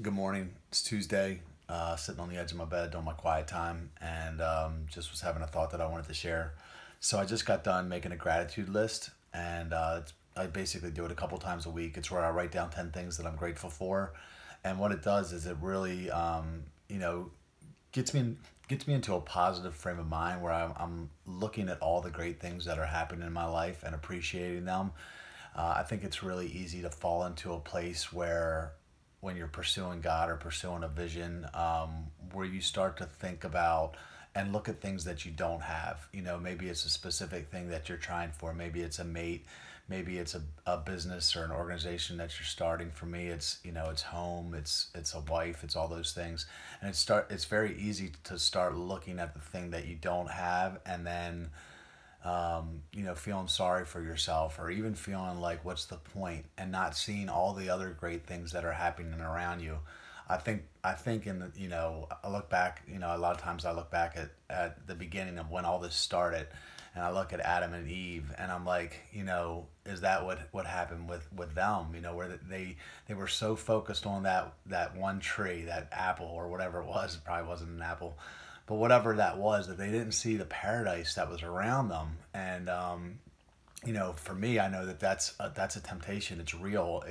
Good morning. It's Tuesday, sitting on the edge of my bed doing my quiet time, and just was having a thought that I wanted to share. So I just got done making a gratitude list, and I basically do it a couple times a week. It's where I write down 10 things that I'm grateful for, and what it does is it really, gets me into a positive frame of mind where I'm looking at all the great things that are happening in my life and appreciating them. I think it's really easy to fall into a place where when you're pursuing God or pursuing a vision, where you start to think about and look at things that you don't have. Maybe it's a specific thing that you're trying for. Maybe it's a mate. Maybe it's a business or an organization that you're starting. For me, it's home. It's a wife. It's all those things, and it's very easy to start looking at the thing that you don't have, and then feeling sorry for yourself, or even feeling like, what's the point, and not seeing all the other great things that are happening around you. I think I look back, a lot of times I look back at the beginning of when all this started, and I look at Adam and Eve, and I'm like, is that what happened with them? Where they were so focused on that one tree, that apple or whatever it was. It probably wasn't an apple, but whatever that was, that they didn't see the paradise that was around them. And for me, I know that's a temptation. It's real.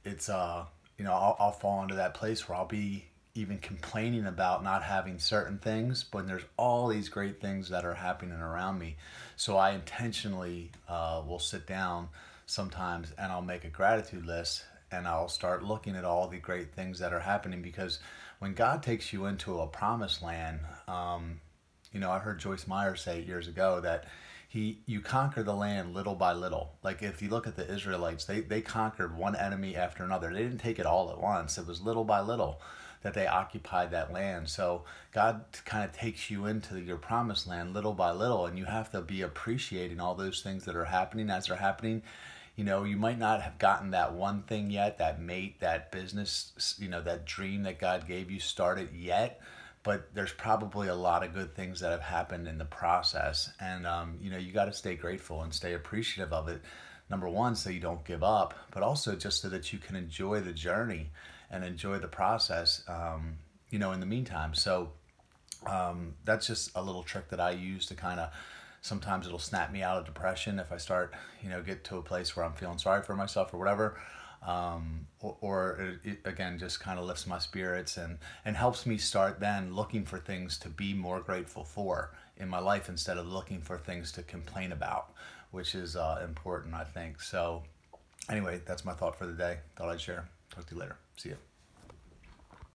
It's I'll fall into that place where I'll be even complaining about not having certain things, but there's all these great things that are happening around me. So I intentionally will sit down sometimes, and I'll make a gratitude list, and I'll start looking at all the great things that are happening. Because when God takes you into a promised land, I heard Joyce Meyer say years ago that you conquer the land little by little. Like, if you look at the Israelites, they conquered one enemy after another. They didn't take it all at once. It was little by little that they occupied that land. So God kind of takes you into your promised land little by little, and you have to be appreciating all those things that are happening as they're happening. You might not have gotten that one thing yet, that mate, that business, that dream that God gave you started yet, but there's probably a lot of good things that have happened in the process. And you got to stay grateful and stay appreciative of it. Number one, so you don't give up, but also just so that you can enjoy the journey and enjoy the process, in the meantime. So that's just a little trick that I use to kind of, sometimes it'll snap me out of depression if I start, get to a place where I'm feeling sorry for myself or whatever. Or it again just kind of lifts my spirits and helps me start then looking for things to be more grateful for in my life, instead of looking for things to complain about, which is important, I think. So anyway, that's my thought for the day. Thought I'd share. Talk to you later. See you.